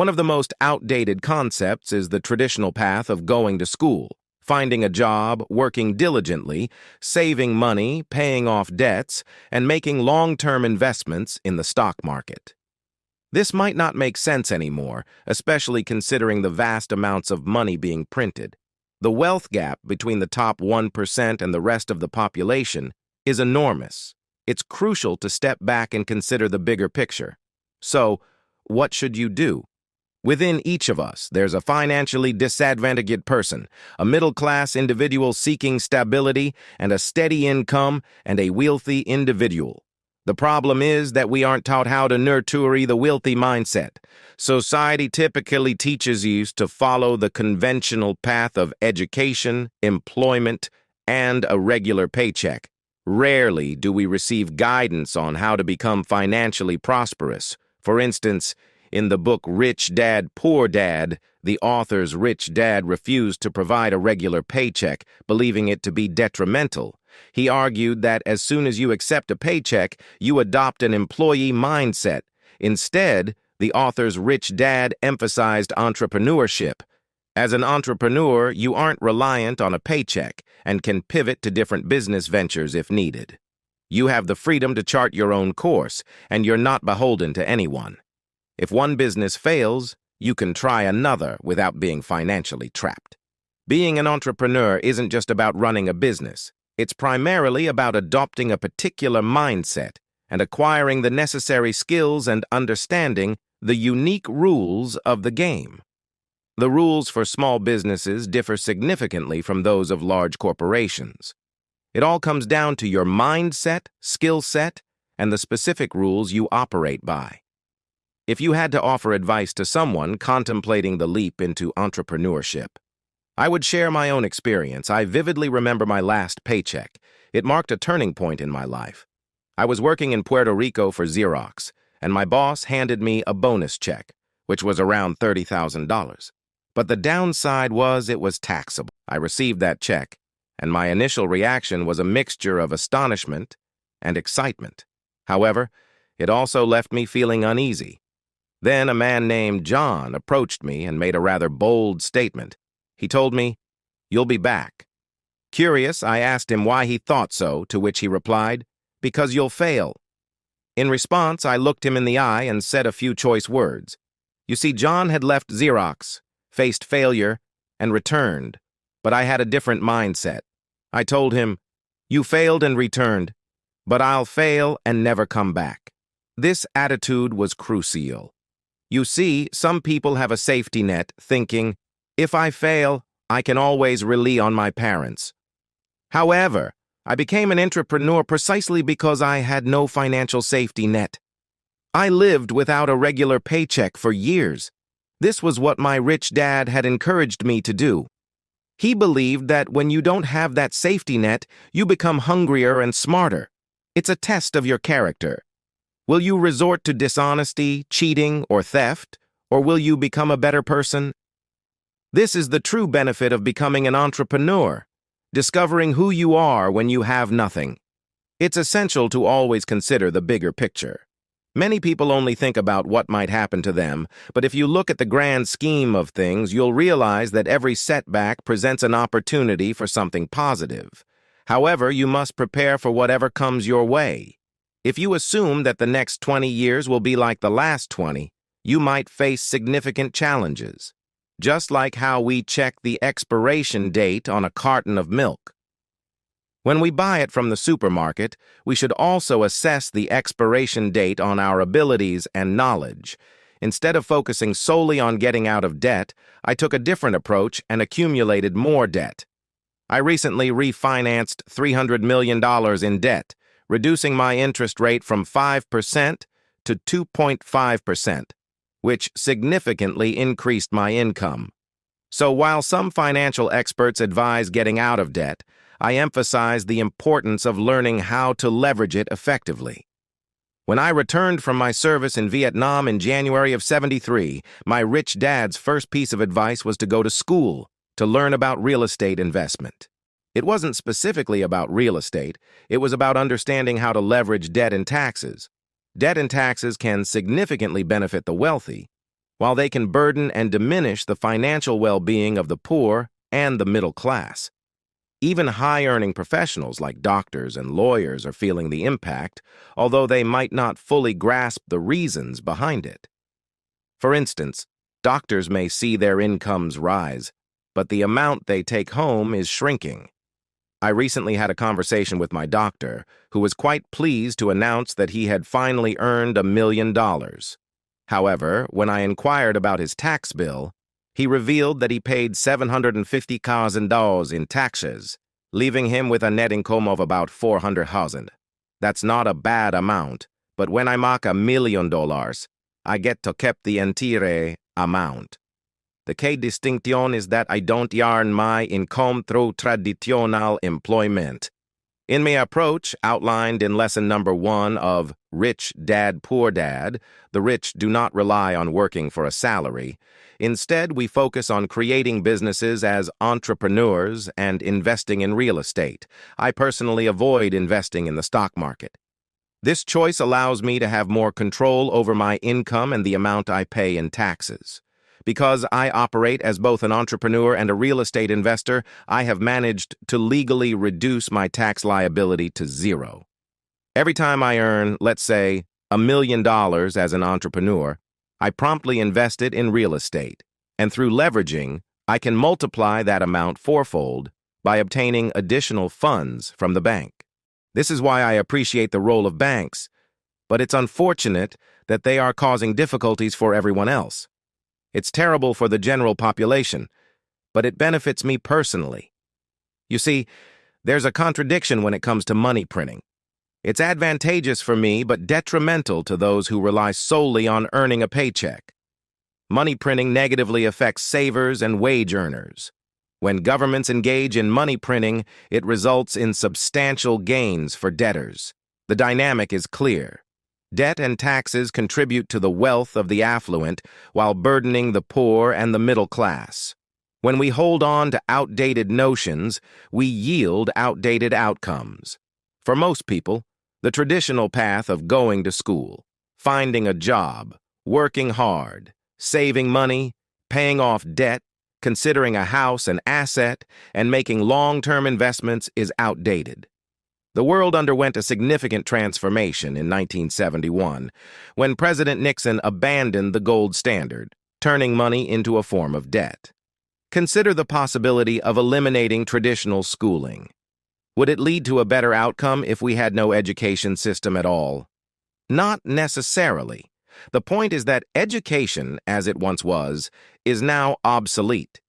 One of the most outdated concepts is the traditional path of going to school, finding a job, working diligently, saving money, paying off debts, and making long-term investments in the stock market. This might not make sense anymore, especially considering the vast amounts of money being printed. The wealth gap between the top 1% and the rest of the population is enormous. It's crucial to step back and consider the bigger picture. So, what should you do? Within each of us, there's a financially disadvantaged person, a middle-class individual seeking stability and a steady income, and a wealthy individual. The problem is that we aren't taught how to nurture the wealthy mindset. Society typically teaches you to follow the conventional path of education, employment, and a regular paycheck. Rarely do we receive guidance on how to become financially prosperous. For instance, in the book Rich Dad, Poor Dad, the author's rich dad refused to provide a regular paycheck, believing it to be detrimental. He argued that as soon as you accept a paycheck, you adopt an employee mindset. Instead, the author's rich dad emphasized entrepreneurship. As an entrepreneur, you aren't reliant on a paycheck and can pivot to different business ventures if needed. You have the freedom to chart your own course, and you're not beholden to anyone. If one business fails, you can try another without being financially trapped. Being an entrepreneur isn't just about running a business. It's primarily about adopting a particular mindset and acquiring the necessary skills and understanding the unique rules of the game. The rules for small businesses differ significantly from those of large corporations. It all comes down to your mindset, skill set, and the specific rules you operate by. If you had to offer advice to someone contemplating the leap into entrepreneurship, I would share my own experience. I vividly remember my last paycheck. It marked a turning point in my life. I was working in Puerto Rico for Xerox, and my boss handed me a bonus check, which was around $30,000. But the downside was it was taxable. I received that check, and my initial reaction was a mixture of astonishment and excitement. However, it also left me feeling uneasy. Then a man named John approached me and made a rather bold statement. He told me, "You'll be back." Curious, I asked him why he thought so, to which he replied, "Because you'll fail." In response, I looked him in the eye and said a few choice words. You see, John had left Xerox, faced failure, and returned, but I had a different mindset. I told him, "You failed and returned, but I'll fail and never come back." This attitude was crucial. You see, some people have a safety net, thinking, if I fail, I can always rely on my parents. However, I became an entrepreneur precisely because I had no financial safety net. I lived without a regular paycheck for years. This was what my rich dad had encouraged me to do. He believed that when you don't have that safety net, you become hungrier and smarter. It's a test of your character. Will you resort to dishonesty, cheating, or theft, or will you become a better person? This is the true benefit of becoming an entrepreneur, discovering who you are when you have nothing. It's essential to always consider the bigger picture. Many people only think about what might happen to them, but if you look at the grand scheme of things, you'll realize that every setback presents an opportunity for something positive. However, you must prepare for whatever comes your way. If you assume that the next 20 years will be like the last 20, you might face significant challenges. Just like how we check the expiration date on a carton of milk. When we buy it from the supermarket, we should also assess the expiration date on our abilities and knowledge. Instead of focusing solely on getting out of debt, I took a different approach and accumulated more debt. I recently refinanced $300 million in debt, reducing my interest rate from 5% to 2.5%, which significantly increased my income. So while some financial experts advise getting out of debt, I emphasize the importance of learning how to leverage it effectively. When I returned from my service in Vietnam in January of '73, my rich dad's first piece of advice was to go to school to learn about real estate investment. It wasn't specifically about real estate, it was about understanding how to leverage debt and taxes. Debt and taxes can significantly benefit the wealthy, while they can burden and diminish the financial well-being of the poor and the middle class. Even high-earning professionals like doctors and lawyers are feeling the impact, although they might not fully grasp the reasons behind it. For instance, doctors may see their incomes rise, but the amount they take home is shrinking. I recently had a conversation with my doctor, who was quite pleased to announce that he had finally earned $1 million. However, when I inquired about his tax bill, he revealed that he paid $750,000 in taxes, leaving him with a net income of about $400,000. That's not a bad amount, but when I make $1 million, I get to keep the entire amount. The key distinction is that I don't earn my income through traditional employment. In my approach, outlined in lesson number 1 of Rich Dad, Poor Dad, the rich do not rely on working for a salary. Instead, we focus on creating businesses as entrepreneurs and investing in real estate. I personally avoid investing in the stock market. This choice allows me to have more control over my income and the amount I pay in taxes. Because I operate as both an entrepreneur and a real estate investor, I have managed to legally reduce my tax liability to zero. Every time I earn, let's say, $1 million as an entrepreneur, I promptly invest it in real estate, and through leveraging, I can multiply that amount fourfold by obtaining additional funds from the bank. This is why I appreciate the role of banks, but it's unfortunate that they are causing difficulties for everyone else. It's terrible for the general population, but it benefits me personally. You see, there's a contradiction when it comes to money printing. It's advantageous for me, but detrimental to those who rely solely on earning a paycheck. Money printing negatively affects savers and wage earners. When governments engage in money printing, it results in substantial gains for debtors. The dynamic is clear. Debt and taxes contribute to the wealth of the affluent while burdening the poor and the middle class. When we hold on to outdated notions, we yield outdated outcomes. For most people, the traditional path of going to school, finding a job, working hard, saving money, paying off debt, considering a house an asset, and making long-term investments is outdated. The world underwent a significant transformation in 1971 when President Nixon abandoned the gold standard, turning money into a form of debt. Consider the possibility of eliminating traditional schooling. Would it lead to a better outcome if we had no education system at all? Not necessarily. The point is that education, as it once was, is now obsolete.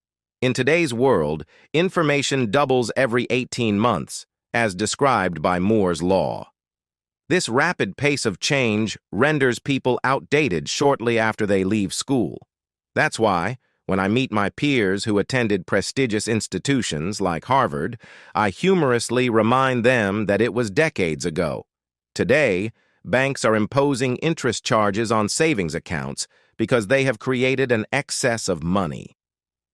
In today's world, information doubles every 18 months, as described by Moore's law. This rapid pace of change renders people outdated shortly after they leave school. That's why, when I meet my peers who attended prestigious institutions like Harvard, I humorously remind them that it was decades ago. Today, banks are imposing interest charges on savings accounts because they have created an excess of money.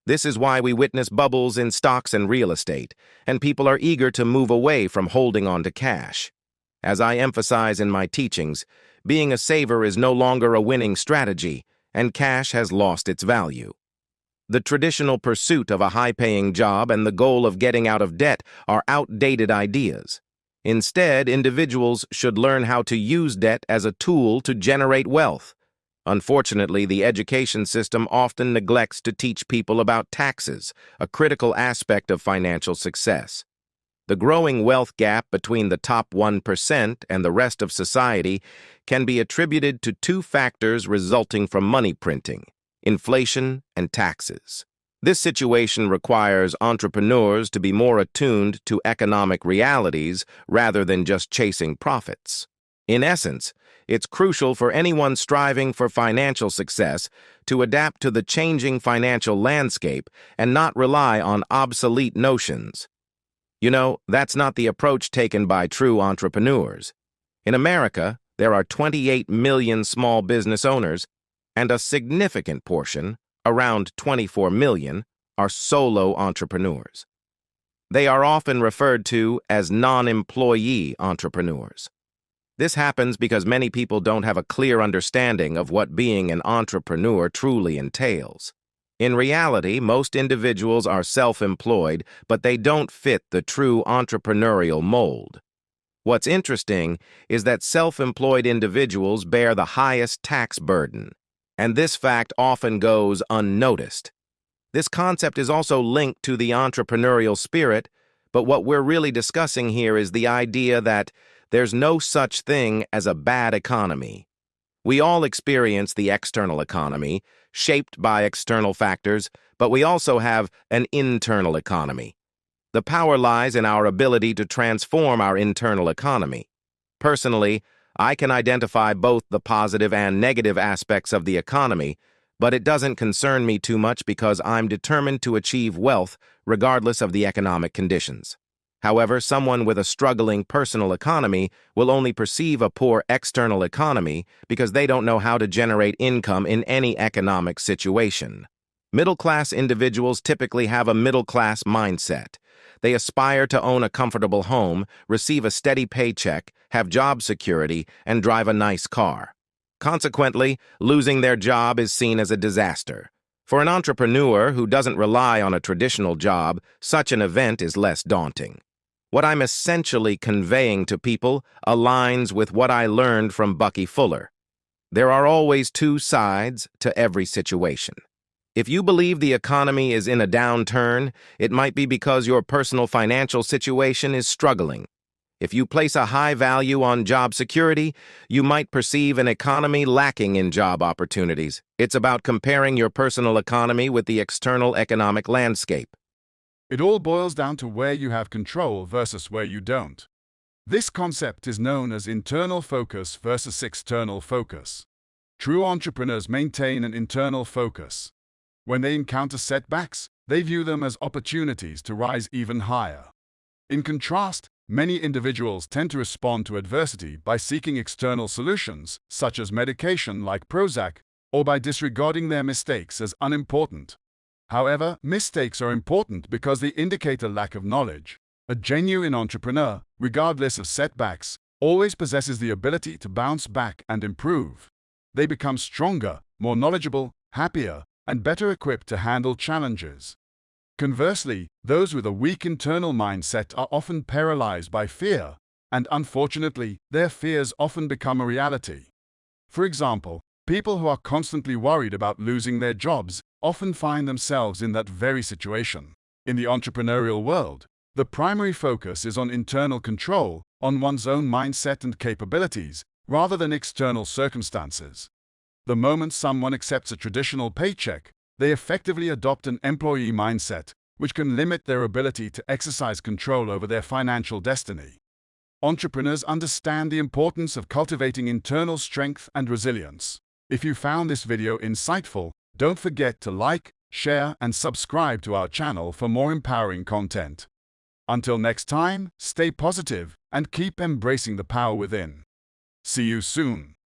This is why we witness bubbles in stocks and real estate, and people are eager to move away from holding on to cash. As I emphasize in my teachings, being a saver is no longer a winning strategy, and cash has lost its value. The traditional pursuit of a high-paying job and the goal of getting out of debt are outdated ideas. Instead, individuals should learn how to use debt as a tool to generate wealth. Unfortunately, the education system often neglects to teach people about taxes, a critical aspect of financial success. The growing wealth gap between the top 1% and the rest of society can be attributed to two factors resulting from money printing: inflation and taxes. This situation requires entrepreneurs to be more attuned to economic realities rather than just chasing profits. In essence, it's crucial for anyone striving for financial success to adapt to the changing financial landscape and not rely on obsolete notions. You know, that's not the approach taken by true entrepreneurs. In America, there are 28 million small business owners, and a significant portion, around 24 million, are solo entrepreneurs. They are often referred to as non-employee entrepreneurs. This happens because many people don't have a clear understanding of what being an entrepreneur truly entails. In reality, most individuals are self-employed, but they don't fit the true entrepreneurial mold. What's interesting is that self-employed individuals bear the highest tax burden, and this fact often goes unnoticed. This concept is also linked to the entrepreneurial spirit, but what we're really discussing here is the idea that there's no such thing as a bad economy. We all experience the external economy, shaped by external factors, but we also have an internal economy. The power lies in our ability to transform our internal economy. Personally, I can identify both the positive and negative aspects of the economy, but it doesn't concern me too much because I'm determined to achieve wealth regardless of the economic conditions. However, someone with a struggling personal economy will only perceive a poor external economy because they don't know how to generate income in any economic situation. Middle-class individuals typically have a middle-class mindset. They aspire to own a comfortable home, receive a steady paycheck, have job security, and drive a nice car. Consequently, losing their job is seen as a disaster. For an entrepreneur who doesn't rely on a traditional job, such an event is less daunting. What I'm essentially conveying to people aligns with what I learned from Bucky Fuller. There are always two sides to every situation. If you believe the economy is in a downturn, it might be because your personal financial situation is struggling. If you place a high value on job security, you might perceive an economy lacking in job opportunities. It's about comparing your personal economy with the external economic landscape. It all boils down to where you have control versus where you don't. This concept is known as internal focus versus external focus. True entrepreneurs maintain an internal focus. When they encounter setbacks, they view them as opportunities to rise even higher. In contrast, many individuals tend to respond to adversity by seeking external solutions, such as medication like Prozac, or by disregarding their mistakes as unimportant. However, mistakes are important because they indicate a lack of knowledge. A genuine entrepreneur, regardless of setbacks, always possesses the ability to bounce back and improve. They become stronger, more knowledgeable, happier, and better equipped to handle challenges. Conversely, those with a weak internal mindset are often paralyzed by fear, and unfortunately, their fears often become a reality. For example, people who are constantly worried about losing their jobs often find themselves in that very situation. In the entrepreneurial world, the primary focus is on internal control, on one's own mindset and capabilities, rather than external circumstances. The moment someone accepts a traditional paycheck, they effectively adopt an employee mindset, which can limit their ability to exercise control over their financial destiny. Entrepreneurs understand the importance of cultivating internal strength and resilience. If you found this video insightful, don't forget to like, share, and subscribe to our channel for more empowering content. Until next time, stay positive and keep embracing the power within. See you soon.